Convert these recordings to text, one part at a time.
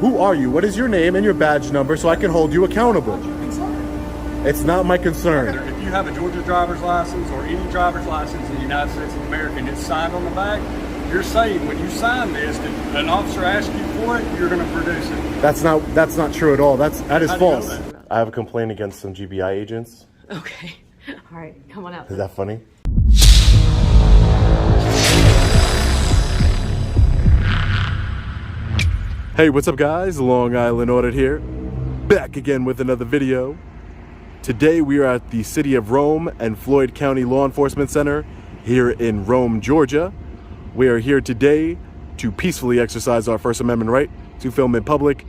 Who are you? What is your name and your badge number so I can hold you accountable? It's not my concern. If you have a Georgia driver's license or any driver's license in the United States of America and it's signed on the back, you're saying when you sign this, that an officer asks you for it, you're going to produce it. That's not true at all. That is false. I have a complaint against some GBI agents. Okay. All right. Come on out. Is that funny? Hey, what's up guys? Long Island Audit here. Back again with another video. Today we are at the City of Rome and Floyd County Law Enforcement Center here in Rome, Georgia. We are here today to peacefully exercise our First Amendment right to film in public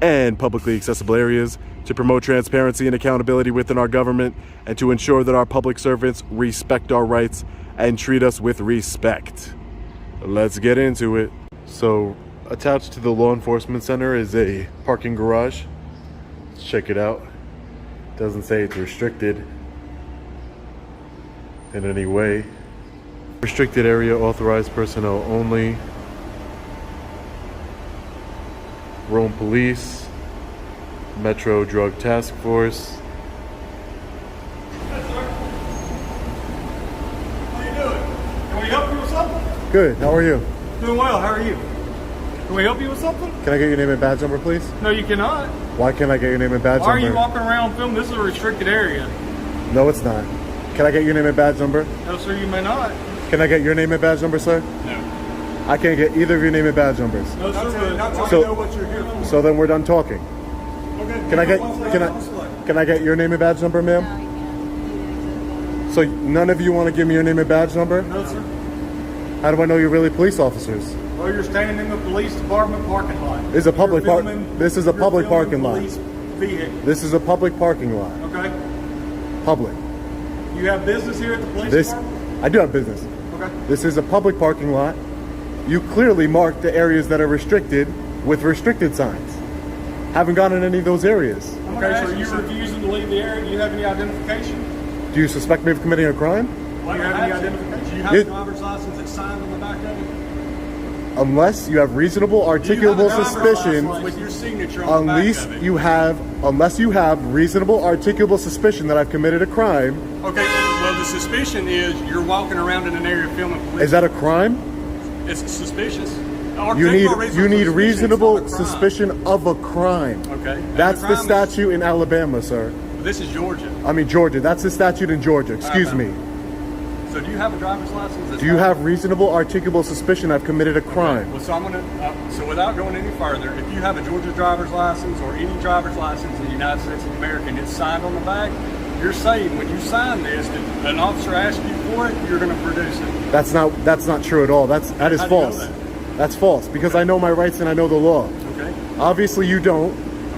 and publicly accessible areas, to promote transparency and accountability within our government, and to ensure that our public servants respect our rights and treat us with respect. Let's get into it. So, attached to the Law Enforcement Center is a parking garage. Let's check it out. Doesn't say it's restricted in any way. Restricted area, authorized personnel only. Rome Police, Metro Drug Task Force. Hey, sir. How you doing? Can we help you with something? Good, how are you? Doing well, how are you? Can we help you with something? Can I get your name and badge number, please? No, you cannot. Why can't I get your name and badge Why are number? you walking around filming? This is a restricted area. No, it's not. Can I get your name and badge number? No, sir, you may not. Can I get your name and badge number, sir? No. I can't get either of your name and badge numbers. No, sir, Not till So- you know what you're here for. So then we're done talking. Okay. Can I get your name and badge number, ma'am? So none of you want to give me your name and badge number? No, sir. How do I know you're really police officers? Well, you're standing in the police department parking lot. This is a public You're park. filming- This is a you're public filming parking lot. police vehicle. This is a public parking lot. Okay. Public. You have business here at the police This, department? I do have business. Okay. This is a public parking lot. You clearly marked the areas that are restricted with restricted signs. Haven't gone in any of those areas. Okay, so you're refusing to leave the area. Do you have any identification? Do you suspect me of committing a crime? Do you have any identification? Do you have You- a driver's license that's signed on the back of it? Unless you have reasonable, Do you have a articulable driver's suspicion. license with your signature on the back Unless you have reasonable, articulable suspicion that I've committed a crime. Okay, well, the suspicion is you're walking around in an area filming police. Is that a crime? It's suspicious. You need Suspicion, reasonable it's not a crime. suspicion of a crime. Okay. That's And the crime statute in Alabama, sir. This is Georgia. I mean Georgia. That's the statute in Georgia. Excuse me. So do you have a driver's license? Do you have reasonable, articulable suspicion I've committed a crime? Well, so I'm gonna. So without going any further, if you have a Georgia driver's license or any driver's license in the United States of America and it's signed on the back, you're saying when you sign this, that an officer asks you for it, you're going to produce it. That's not true at all. That is How do you know false. that? That's false because I know my rights and I know the law. Okay. Obviously you don't.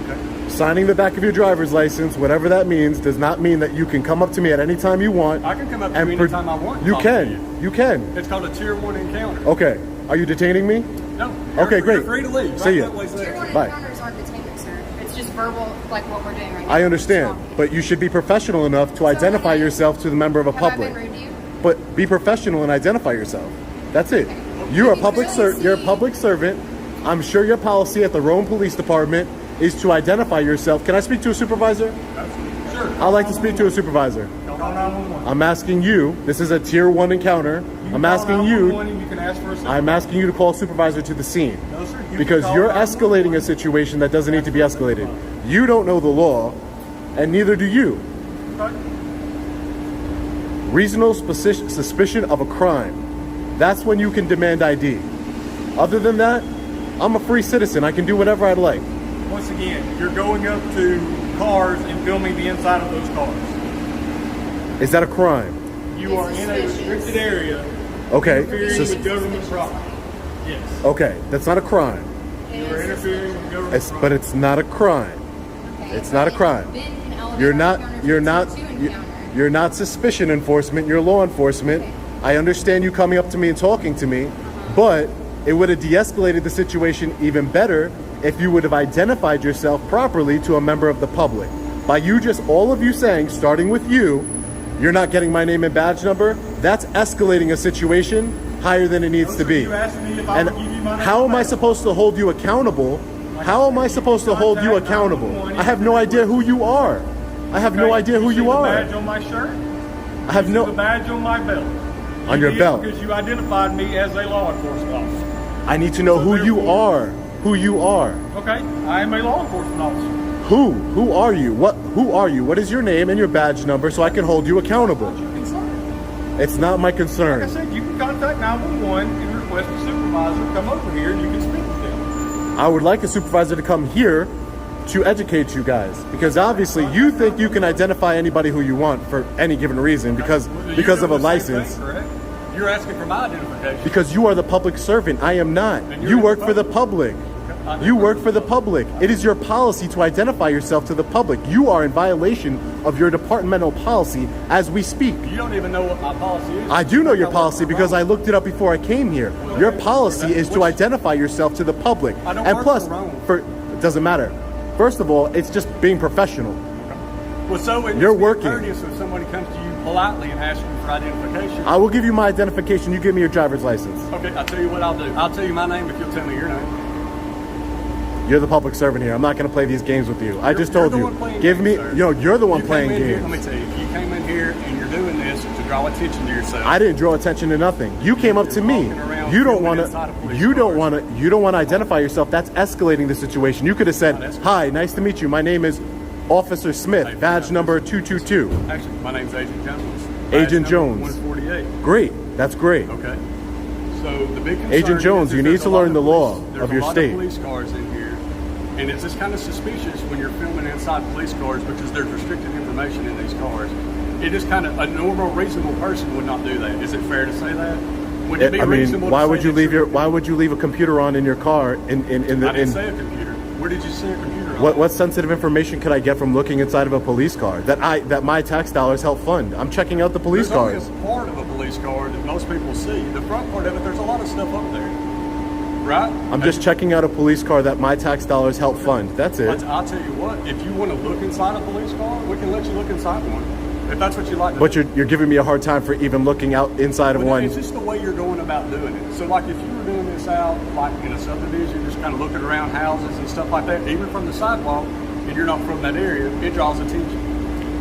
Okay. Signing the back of your driver's license, whatever that means, does not mean that you can come up to me at any time you want. I can come up to you anytime I want. and You talk to can. You can. It's called a Tier 1 encounter. Okay. Are you detaining me? No. Okay, great. You're free to leave. See ya. That way's there. Tier 1 Bye. encounters aren't detainment, sir. It's just verbal, like what we're doing right now. I understand, Talking. but you should be professional enough to identify yourself to the member of a Have public. I been rude to you? But be professional and identify yourself. That's it. You're a public you're a public servant. I'm sure your policy at the Rome Police Department is to identify yourself. Can I speak to a supervisor? Sure. I'd like to speak to a supervisor. Call 911. I'm asking you. This is a Tier 1 encounter. I'm asking you. You can ask for a I'm asking you to call a supervisor to the scene. No, sir. You Because can call you're 911. escalating a situation that doesn't need to be escalated. You don't know the law, and neither do you. Okay. Reasonable suspicion of a crime. That's when you can demand ID. Other than that, I'm a free citizen. I can do whatever I'd like. Once again, you're going up to cars and filming the inside of those cars. Is that a crime? You are in a restricted area. Okay. Interfering with government property. Yes. Okay, that's not a crime. You are interfering with government But it's not a crime. It's not a crime. You're not suspicion enforcement, you're law enforcement. Okay. I understand you coming up to me and talking to me, but it would have de-escalated the situation even better if you would have identified yourself properly to a member of the public. By all of you saying, starting with you, you're not getting my name and badge number, that's escalating a situation higher than it needs to be. You asked me if I And would give you my name how and am I badge. supposed to hold you accountable How am I supposed to hold you accountable? I have no idea who you are. I have no idea who you are. The badge on my shirt? I have The no... badge on my belt. On your belt. Because you identified me as a law enforcement officer. I need to know who you are. Who you are. Okay, I am a law enforcement officer. Who? Who are you? Who are you? What is your name and your badge number so I can hold you accountable? What's your concern? It's not my concern. Like I said, you can contact 911 and request a supervisor to come over here and you can speak with them. I would like a supervisor to come here to educate you guys, because obviously you think you can identify anybody who you want for any given reason because of a license. Correct? You're asking for my identification. Because you are the public servant. I am not. You work for the public. You work for the public. It is your policy to identify yourself to the public. You are in violation of your departmental policy as we speak. You don't even know what my policy is. I do know your policy because I looked it up before I came here. Your policy is to identify yourself to the public. I don't And work plus, for it doesn't matter. First of all, it's just being professional. Well, so You're working. Courteous if somebody comes to you politely and asks you for identification. I will give you my identification. You give me your driver's license. Okay, I'll tell you what I'll do. I'll tell you my name if you'll tell me your name. You're the public servant here. I'm not going to play these games with you. I just You're told the you. one playing Give me, games, sir. you're the one You playing came in here, games. let me tell you, if you came in here and you're doing this to draw attention to yourself. I didn't draw attention to nothing. You came up to me. Walking around You don't filming want inside of to. police You don't cars. want to. You don't want to identify yourself. That's escalating the situation. You could have said, that's- "Hi, nice to meet you. My name is Officer Smith. Hey, Badge number 222." Actually, my name's Agent Jones. Agent Badge Jones. number 148. Great. That's great. Okay. So the big concern Agent Jones, is you there's need to a lot learn the law there's of your a lot state. Of police cars in here, and it's just kind of suspicious when you're filming inside police cars because there's restricted information in these cars. It is kind of a normal, reasonable person would not do that. Is it fair to say that? Would it be I mean, reasonable? why to would say you that leave you're- Why would you leave a computer on in your car? I didn't say a computer. Where did you see a computer? on? What sensitive information could I get from looking inside of a police car that my tax dollars help fund? I'm checking out the police There's cars. only a part of a police car that most people see. The front part of it, there's a lot of stuff up there, right? I'm just checking out a police car that my tax dollars help fund. That's it. I'll tell you what. If you want to look inside a police car, we can let you look inside one. If that's what you like to But do. you're giving me a hard time for even looking out inside of But one. it's just the way you're going about doing it. So, like, if you were doing this out, like in a subdivision, just kind of looking around houses and stuff like that, even from the sidewalk, and you're not from that area, it draws attention.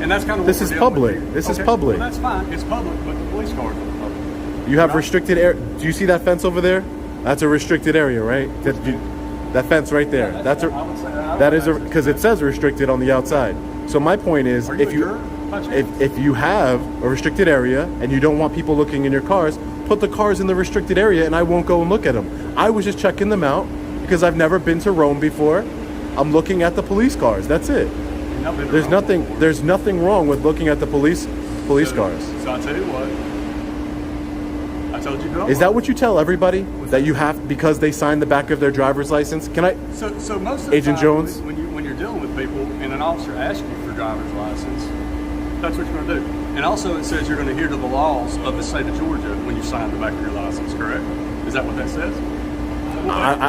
And that's kind of what This we're is dealing with public. here. This is Okay, public. Well, that's fine. It's public, but the police cars are public. You have Right. restricted area. Do you see that fence over there? That's a restricted area, right? That fence right there. That's I would say that is because it says restricted on the outside. So my point is, Are you if a you juror? By chance? if you have a restricted area and you don't want people looking in your cars, put the cars in the restricted area, and I won't go and look at them. I was just checking them out because I've never been to Rome before. I'm looking at the police cars. That's it. You've not been to There's Rome nothing. before. There's nothing wrong with looking at the police cars. So I tell you what. I told you to. Is that what you tell everybody that you have because they signed the back of their driver's license? Can I? So most of the Agent time, Jones? when you're dealing with people and an officer asks you for driver's license, that's what you're going to do. And also it says you're going to adhere to the laws of the state of Georgia when you sign the back of your license, correct? Is that what that says?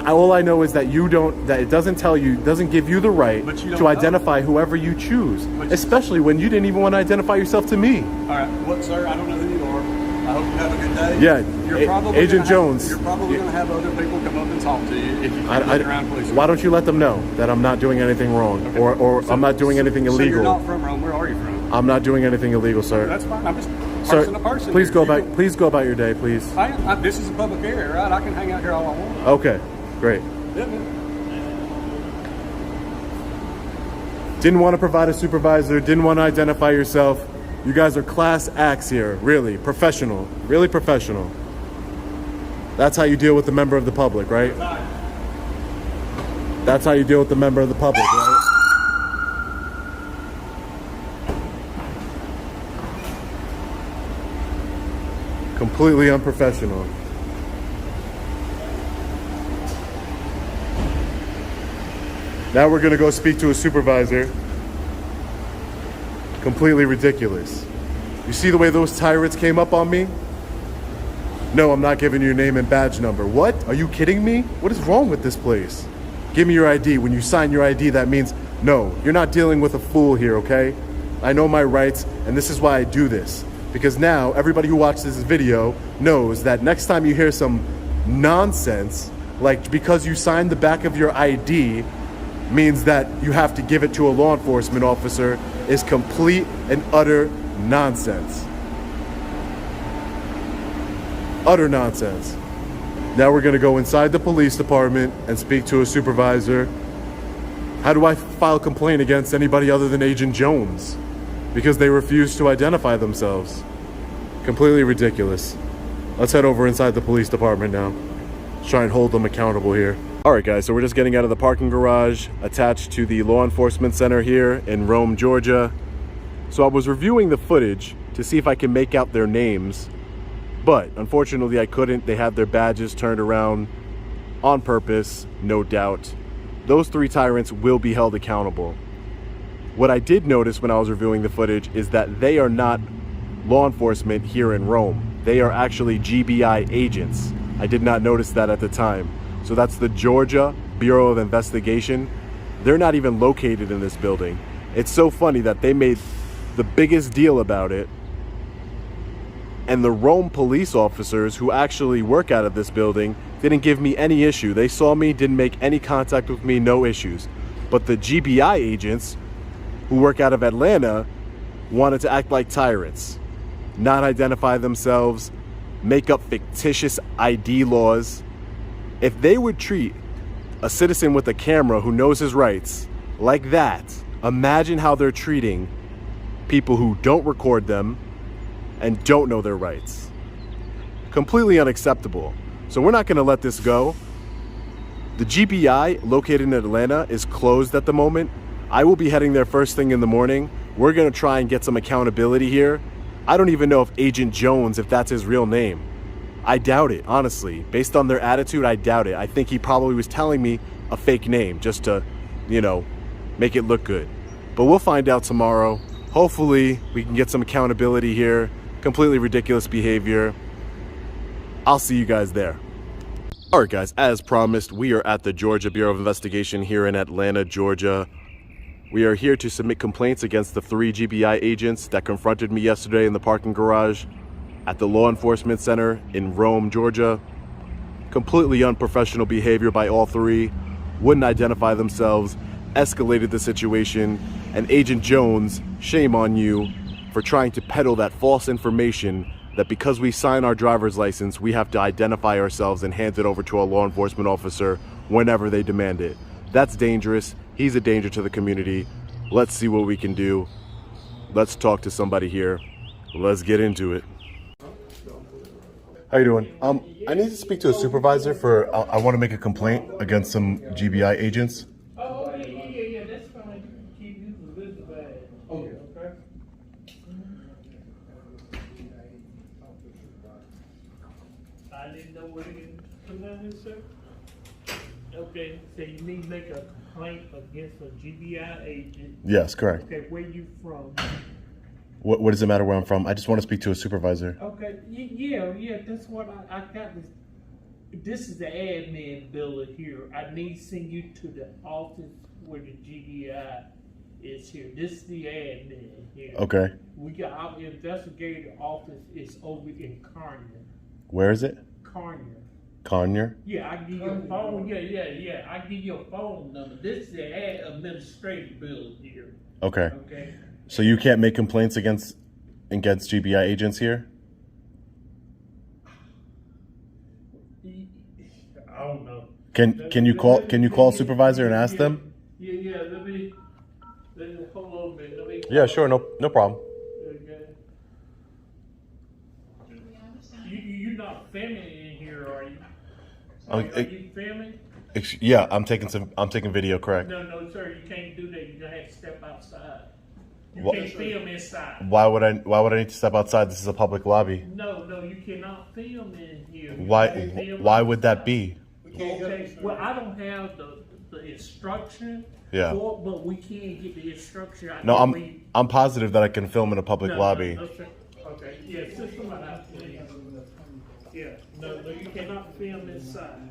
All I know is that you don't. That it doesn't tell you, doesn't give you the right But you don't to know. identify whoever you choose, But you- especially when you didn't even want to identify yourself to me. All right. Well, sir, I don't know who you are. I hope you have a good day. Yeah, You're probably Agent gonna Jones. You're probably going to have other people come up and talk to you if you keep looking around police. Why don't you let them know that I'm not doing anything wrong, Okay. or I'm not doing anything So you're illegal? not from Rome. Where are you from? I'm not doing anything illegal, sir. That's fine. I'm just Sir, person to person. please here. go You back. don't- Please go about your day, please. This is a public area, right? I can hang out here all I want. Okay, great. Yeah, man. Didn't want to provide a supervisor. Didn't want to identify yourself. You guys are class acts here. Really professional. Really professional. That's how you deal with the member of the public, right? That's how you deal with the member of the public, right? Completely unprofessional. Now we're gonna go speak to a supervisor. Completely ridiculous. You see the way those tyrants came up on me? No, I'm not giving you your name and badge number. What? Are you kidding me? What is wrong with this place? Give me your ID. When you sign your ID, that means no, you're not dealing with a fool here, okay? I know my rights, and this is why I do this. Because now everybody who watches this video knows that next time you hear some nonsense, like because you signed the back of your ID means that you have to give it to a law enforcement officer is complete and utter nonsense. Utter nonsense. Now we're gonna go inside the police department and speak to a supervisor. How do I file a complaint against anybody other than Agent Jones? Because they refuse to identify themselves. Completely ridiculous. Let's head over inside the police department now. Let's try and hold them accountable here. All right, guys, so we're just getting out of the parking garage attached to the law enforcement center here in Rome, Georgia. So I was reviewing the footage to see if I can make out their names, but unfortunately I couldn't. They had their badges turned around on purpose, no doubt. Those 3 tyrants will be held accountable. What I did notice when I was reviewing the footage is that they are not law enforcement here in Rome. They are actually GBI agents. I did not notice that at the time. So that's the Georgia Bureau of Investigation. They're not even located in this building. It's so funny that they made the biggest deal about it, and the Rome police officers who actually work out of this building didn't give me any issue. They saw me, didn't make any contact with me, no issues. But the GBI agents who work out of Atlanta wanted to act like tyrants, not identify themselves, make up fictitious ID laws. If they would treat a citizen with a camera who knows his rights like that, imagine how they're treating people who don't record them and don't know their rights. Completely unacceptable. So we're not going to let this go. The GBI located in Atlanta is closed at the moment. I will be heading there first thing in the morning. We're going to try and get some accountability here. I don't even know if Agent Jones, if that's his real name. I doubt it, honestly. Based on their attitude, I doubt it. I think he probably was telling me a fake name just to, you know, make it look good. But we'll find out tomorrow. Hopefully, we can get some accountability here. Completely ridiculous behavior. I'll see you guys there. All right, guys, as promised, we are at the Georgia Bureau of Investigation here in Atlanta, Georgia. We are here to submit complaints against the 3 GBI agents that confronted me yesterday in the parking garage at the law enforcement center in Rome, Georgia. Completely unprofessional behavior by all 3, wouldn't identify themselves, escalated the situation, and Agent Jones, shame on you for trying to peddle that false information that because we sign our driver's license, we have to identify ourselves and hand it over to a law enforcement officer whenever they demand it. That's dangerous. He's a danger to the community. Let's see what we can do. Let's talk to somebody here. Let's get into it. How you doing? I need to speak to a supervisor for, I want to make a complaint against some GBI agents. Oh, yeah, that's fine. Keep using Elizabeth. Okay. I didn't know where to get this, sir. Okay, so you need to make a complaint against a GBI agent. Yes, correct. Okay, where you from? What does it matter where I'm from? I just want to speak to a supervisor. Okay, yeah, that's what I got this. This is the admin building here. I need to send you to the office where the GBI is here. This is the admin here. Okay. We got our investigator office is over in Carnier. Where is it? Carnier. Carnier? Yeah, I give you a phone. Yeah. I give you a phone number. This is the administrative building here. Okay. Okay. So you can't make complaints against GBI agents here? I don't know. Can you call supervisor and ask them? Yeah. Let me hold on a minute. Yeah, sure. No problem. Okay. You're not filming in here, are you? Are you filming? Yeah, I'm taking video, correct? No, sir. You can't do that. You're gonna have to step outside. You can't film inside. Why would I need to step outside? This is a public lobby. No, you cannot film in here. Why would that be? Okay. Well, I don't have the instruction. Yeah. But we can get the instruction. No, I'm positive that I can film in a public lobby. No, sir. Okay. Yeah, sit somebody out, please. Yeah. No, you cannot film inside.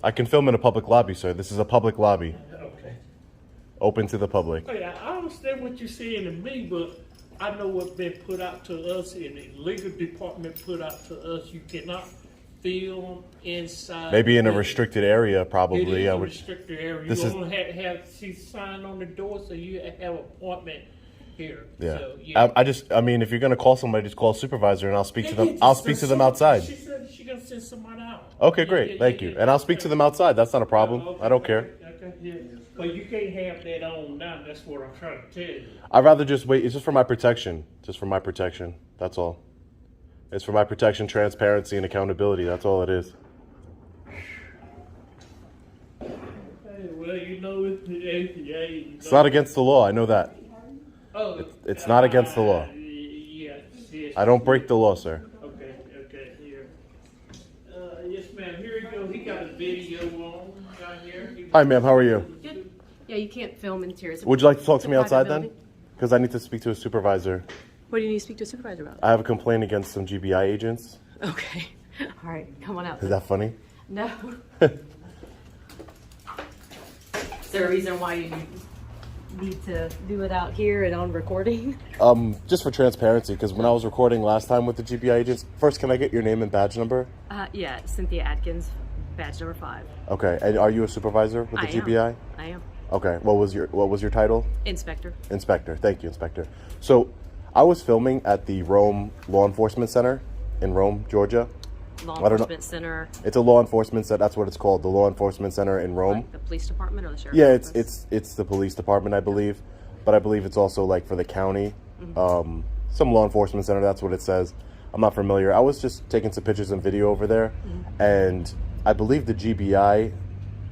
I can film in a public lobby, sir. This is a public lobby. Okay. Open to the public. Oh, yeah, I understand what you're saying to me, but I know what's been put out to us and the legal department put out to us. You cannot film inside. Maybe in a the- restricted area, It probably. is I a would. restricted area. This You is- only have see sign on the door, so you have appointment here. Yeah. So, yeah. I mean, if you're gonna call somebody, just call a supervisor, and I'll speak to Yeah, them. yeah, I'll just speak to send them someone- outside. She said she gonna send someone out. Okay, Yeah, great. yeah, Thank yeah, you. yeah. And I'll speak to them outside. That's not a problem. Okay, I don't care. Okay, yeah. But you can't have that on now. That's what I'm trying to tell you. I'd rather just wait. It's just for my protection. Just for my protection. That's all. It's for my protection, transparency, and accountability. That's all it is. Hey, well, you know it's the APA. It's not against the law. I know that. Oh, It's not against the law. Yes, yes. I don't break the law, sir. Okay, here. Yes, ma'am. Here you go. He got a video on right here. Hi, ma'am. How are you? Good. Yeah, you can't film interiors. Would you like to talk to me It's a outside private then? building. Because I need to speak to a supervisor. What do you need to speak to a supervisor about? I have a complaint against some GBI agents. Okay. All right, come on out. Is that funny? No. Is there a reason why you need to do it out here and on recording? Just for transparency, because when I was recording last time with the GBI agents, first, can I get your name and badge number? Yeah, Cynthia Atkins, badge number 5. Okay. And are you a supervisor with the GBI? I am. Okay. What was your title? Inspector. Inspector. Thank you, Inspector. So, I was filming at the Rome Law Enforcement Center in Rome, Georgia. Law I don't know. Enforcement Center. It's a law enforcement center. That's what it's called, the Law Enforcement Center in Rome. Like the police department or the sheriff's Yeah, office? it's the police department, I believe, but I believe it's also like for the county, some law enforcement center. That's what it says. I'm not familiar. I was just taking some pictures and video over there, and I believe the GBI,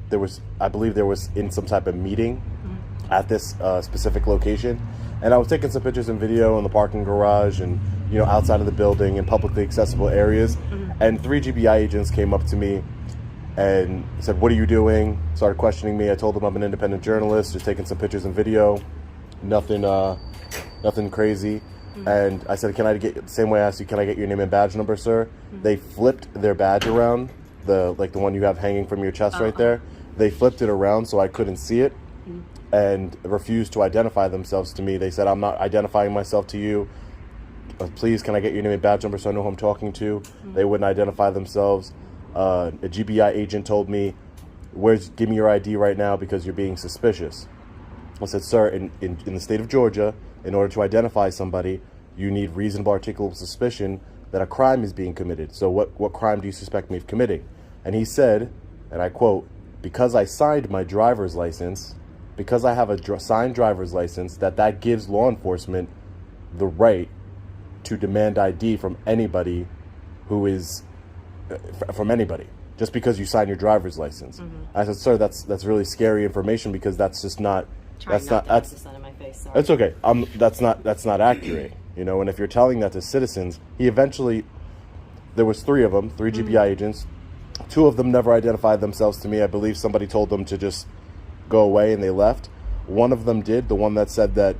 there was in some type of meeting at this specific location, and I was taking some pictures and video in the parking garage and outside of the building in publicly accessible areas, and 3 GBI agents came up to me and said, "What are you doing?" Started questioning me. I told them I'm an independent journalist, just taking some pictures and video, nothing crazy. And I said, "Can I get the same way I asked you? Can I get your name and badge number, sir?" They flipped their badge around, the one you have hanging from your chest right there. They flipped it around so I couldn't see it, and refused to identify themselves to me. They said, "I'm not identifying myself to you. Please, can I get your name and badge number so I know who I'm talking to?" They wouldn't identify themselves. A GBI agent told me, "Give me your ID right now because you're being suspicious." I said, "Sir, in the state of Georgia, in order to identify somebody, you need reasonable articulable suspicion that a crime is being committed. So what crime do you suspect me of committing?" And he said, and I quote, "Because I signed my driver's license, because I have a signed driver's license, that gives law enforcement the right to demand ID from anybody who is from anybody, just because you sign your driver's license." I said, "Sir, that's really scary information because that's just not Trying not to have the sun in my face. Sorry. that's okay. That's not accurate, And if you're telling that to citizens, there was 3 of them, 3 GBI agents. 2 of them never identified themselves to me. I believe somebody told them to just go away and they left. One of them did, the one that said that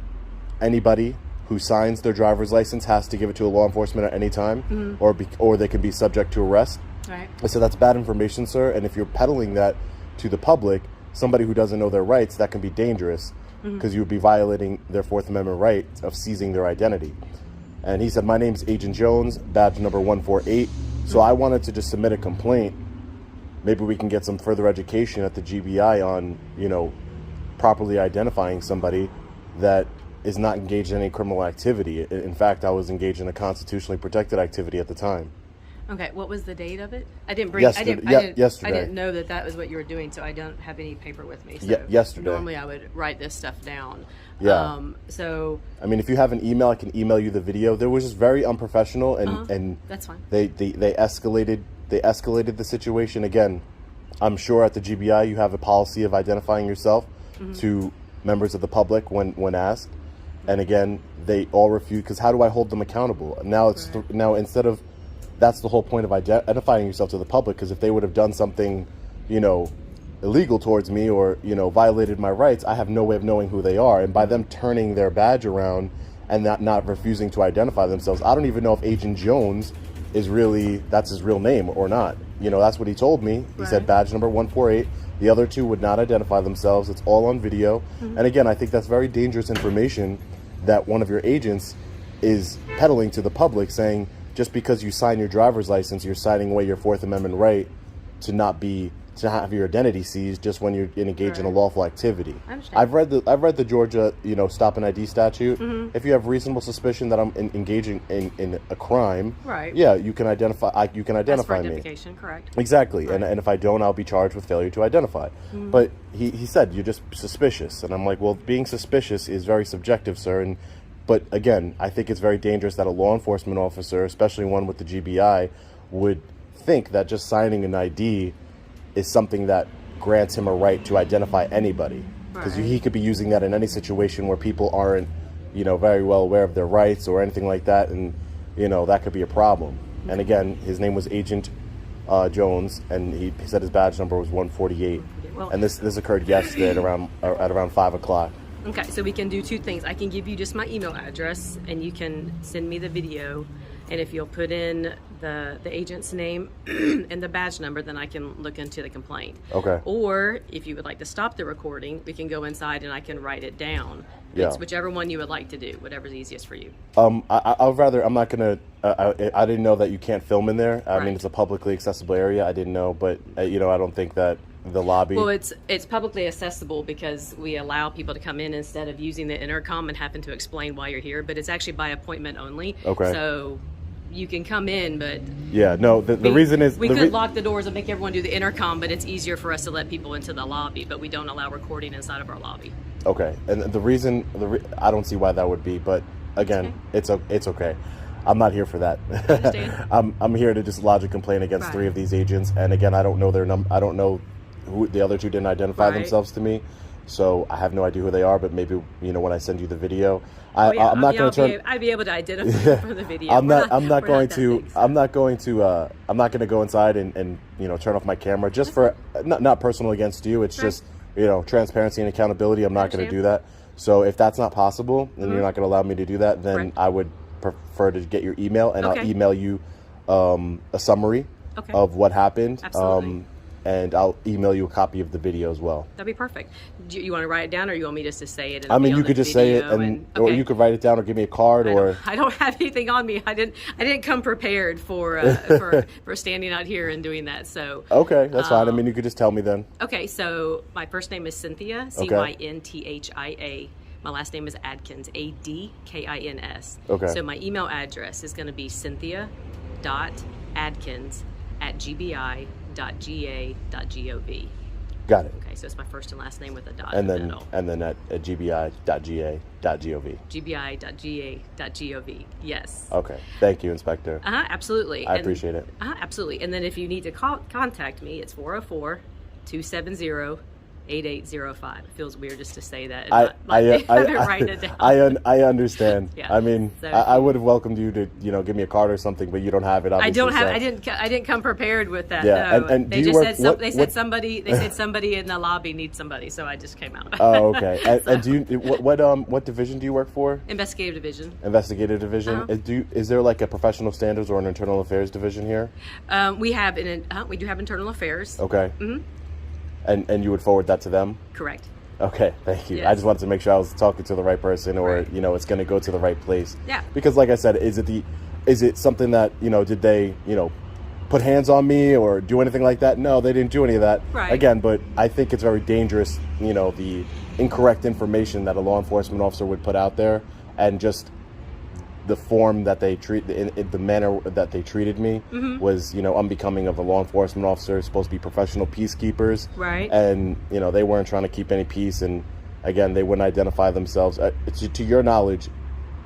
anybody who signs their driver's license has to give it to a law enforcement at any time, or they can be subject to arrest. Right. I said, "That's bad information, sir, and if you're peddling that to the public, somebody who doesn't know their rights, that can be dangerous because you would be violating their 4th Amendment right of seizing their identity." And he said, "My name's Agent Jones, badge number 148. So I wanted to just submit a complaint. Maybe we can get some further education at the GBI on, properly identifying somebody that is not engaged in any criminal activity. In fact, I was engaged in a constitutionally protected activity at the time." Okay, what was the date of it? I didn't bring. Yesterday. Yesterday. I didn't know that was what you were doing, so I don't have any paper with me. So yesterday. Normally, I would write this stuff down. Yeah. So. I mean, if you have an email, I can email you the video. There was just very unprofessional, and That's fine. They escalated the situation. Again, I'm sure at the GBI you have a policy of identifying yourself to members of the public when asked, and again they all refuse. Because how do I hold them accountable? Now now instead of, that's the whole point of identifying yourself to the public. Because if they would have done something, illegal towards me or violated my rights, I have no way of knowing who they are. And by them turning their badge around and not refusing to identify themselves, I don't even know if Agent Jones that's his real name or not. That's what he told me. He said badge number 148. The other 2 would not identify themselves. It's all on video. And again, I think that's very dangerous information that one of your agents is peddling to the public, saying just because you sign your driver's license, you're signing away your Fourth Amendment right to not have your identity seized just when you're engaged in a lawful activity. I understand. I've read the Georgia, stop and ID statute. If you have reasonable suspicion that I'm engaging in a crime, Right. yeah, you can identify. You can That's for identify me. identification, correct? Exactly, Right. and if I don't, I'll be charged with failure to identify. But he said you're just suspicious, and I'm like, well, being suspicious is very subjective, sir. But again, I think it's very dangerous that a law enforcement officer, especially one with the GBI, would think that just signing an ID is something that grants him a right to identify anybody, because Right. he could be using that in any situation where people aren't, very well aware of their rights or anything like that, and that could be a problem. And again, his name was Agent Jones, and he said his badge number was 148. Well- And this occurred yesterday at around 5 o'clock. Okay, so we can do two things. I can give you just my email address, and you can send me the video. And if you'll put in the agent's name and the badge number, then I can look into the complaint. Okay. Or if you would like to stop the recording, we can go inside and I can write it down. Yeah. It's whichever one you would like to do, whatever's easiest for you. I'd rather. I'm not gonna. I didn't know that you can't film in there. I mean, Right. it's a publicly accessible area. I didn't know, but I don't think that the lobby. Well, it's publicly accessible because we allow people to come in instead of using the intercom and having to explain why you're here. But it's actually by appointment only. Okay. So you can come in, but Yeah. No. The reason is we the could lock the doors and make everyone do the intercom, but it's easier for us to let people into the lobby. But we don't allow recording inside of our lobby. Okay, and the reason I don't see why that would be, but again, it's okay. I'm not here for that. understand. I'm here to just lodge a complaint against Right. 3 of these agents, and again, I don't know their I don't know who the other 2 didn't identify Right. themselves to me, so I have no idea who they are. But maybe when I send you the video, Oh, yeah, I'm not going to turn. I'd be able to identify from the video. I'm We're not we're going that to. big, so. I'm not going to go inside and turn off my camera just for not personal against you. It's Right. just transparency and accountability. I'm not going to Understand. do that. So if that's not possible and you're not going to allow me to do that, then Correct. I would prefer to get your email, and Okay. I'll email you a summary Okay. of what happened. Absolutely. And I'll email you a copy of the video as well. That'd be perfect. Do you want to write it down, or you want me just to say it? And I it'll be mean, on you the could just say it, video or okay. you could write it down, or give me a card, or I don't have anything on me. I didn't come prepared for for standing out here and doing that. So okay, that's fine. I mean, you could just tell me then. okay. So my first name is Cynthia, Cynthia. My last name is Adkins, Adkins. Okay. So my email address is going to be cynthia.adkins@gbi.ga.gov. Got it. Okay, so it's my first and last name with a dot And in the then middle. at gbi.ga.gov. gbi.ga.gov. Yes. Okay. Thank you, Inspector. Absolutely. I appreciate it. Absolutely. And then if you need to contact me, it's 404-270-8805. It feels weird just to say that. And write it down. I understand. Yeah. I mean, So I would have welcomed you to, give me a card or something, but you don't have it. I Obviously, don't have. so. I didn't come prepared with that. Yeah, No. and they do you just work- said what- somebody. They said somebody in the lobby needs somebody, so I just came out. Oh, okay. And do you what division do you work for? Investigative division. Investigative division. Is there like a professional standards or an internal affairs division here? We do have internal affairs. Okay. Mm-hmm. And you would forward that to them? Correct. Okay, thank you. Yes. I just wanted to make sure I was talking to the right person, or Right. it's going to go to the right place. Yeah. Because, like I said, is it something that did they put hands on me or do anything like that? No, they didn't do any of that. Right. Again, but I think it's very dangerous. The incorrect information that a law enforcement officer would put out there, and just the form that they the manner that they treated me was unbecoming of a law enforcement officer. Supposed to be professional peacekeepers, Right. and they weren't trying to keep any peace, and again, they wouldn't identify themselves. To your knowledge,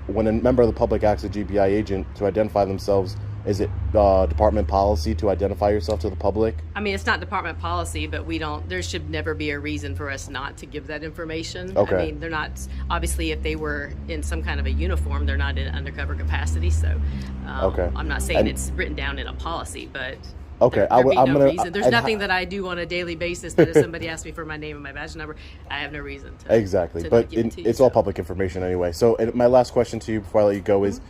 when a member of the public asks a GBI agent to identify themselves, is it department policy to identify yourself to the public? I mean, it's not department policy, but we don't. There should never be a reason for us not to give that information. Okay. I mean, they're not. Obviously, if they were in some kind of a uniform, they're not in undercover capacity. So, Okay. I'm not saying And- it's written down in a policy, but Okay, there'd be I'm no gonna- reason. There's I'd nothing ha- that I do on a daily basis that if somebody asks me for my name and my badge number, I have no reason to. Exactly, to but not give it to you, it's all so. public information anyway. So, and my last question to you before I let you go is,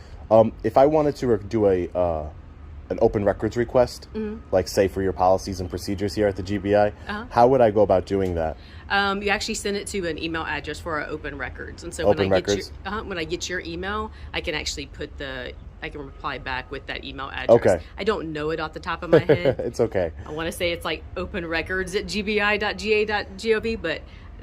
if I wanted to do an an open records request, like say for your policies and procedures here at the GBI, how would I go about doing that? You actually send it to an email address for our open records, and so Open when records? when I get your email, I can actually I can reply back with that email address. Okay. I don't know it off the top of my head. It's okay. I want to say it's like openrecords@gbi.ga.gov, but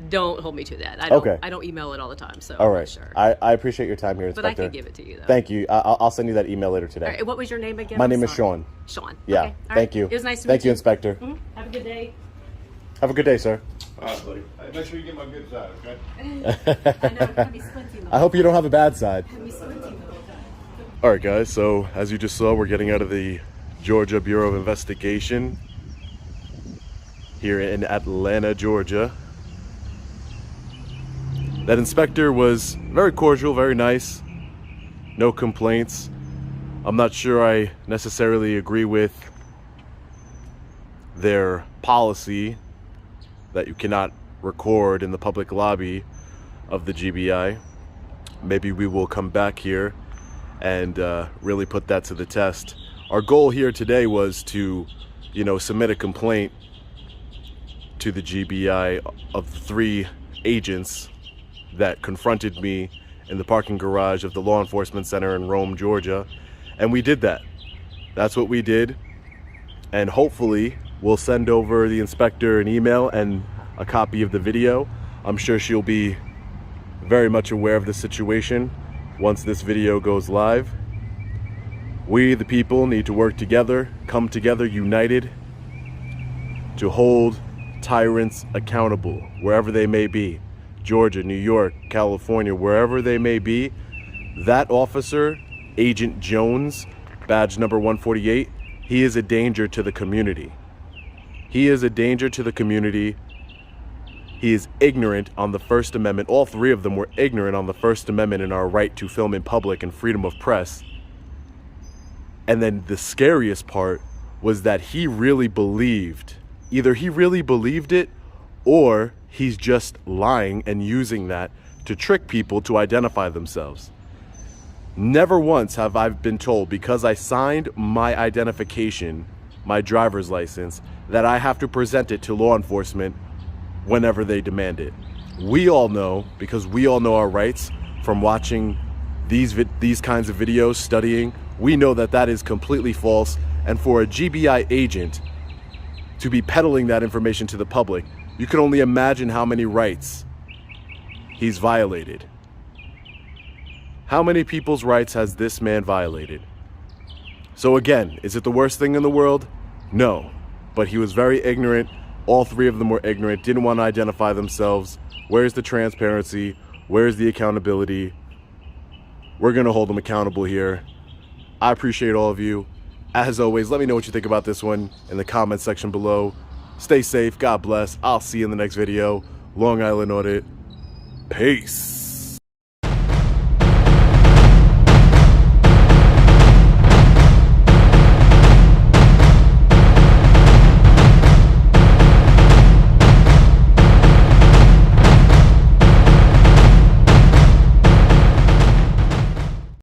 don't hold me to that. I don't email it all the time, so All I'm right. not sure. I appreciate your time here, But I Inspector. can give it to you, though. Thank you. I'll send you that email later today. All right, what was your name again? My I'm name is sorry. Sean. Sean. Yeah. Okay. All right. Thank you. It was nice to Thank meet you, Inspector. Have a good day. Have a good day, sir. All right, buddy. Hey, make sure you get my good side, okay? I know. Have me squinting. I hope you don't have a bad side. Have me squinting the whole time. All right, guys. So as you just saw, we're getting out of the Georgia Bureau of Investigation here in Atlanta, Georgia. That inspector was very cordial, very nice. No complaints. I'm not sure I necessarily agree with their policy that you cannot record in the public lobby of the GBI. Maybe we will come back here and really put that to the test. Our goal here today was to, submit a complaint to the GBI of the 3 agents that confronted me in the parking garage of the law enforcement center in Rome, Georgia. And we did that. That's what we did. And hopefully we'll send over the inspector an email and a copy of the video. I'm sure she'll be very much aware of the situation once this video goes live. We, the people, need to work together, come together united to hold tyrants accountable wherever they may be. Georgia, New York, California, wherever they may be. That officer, Agent Jones, badge number 148, he is a danger to the community. He is a danger to the community. He is ignorant on the First Amendment. All 3 of them were ignorant on the First Amendment and our right to film in public and freedom of press. And then the scariest part was that he really believed, either he really believed it or he's just lying and using that to trick people to identify themselves. Never once have I been told, because I signed my identification, my driver's license, that I have to present it to law enforcement whenever they demand it. We all know, because we all know our rights from watching these kinds of videos, studying, we know that that is completely false. And for a GBI agent to be peddling that information to the public, you can only imagine how many rights he's violated. How many people's rights has this man violated? So again, is it the worst thing in the world? No, but he was very ignorant. All 3 of them were ignorant, didn't want to identify themselves. Where's the transparency? Where's the accountability? We're gonna hold them accountable here. I appreciate all of you. As always, let me know what you think about this one in the comment section below. Stay safe, God bless. I'll see you in the next video. Long Island Audit. Peace.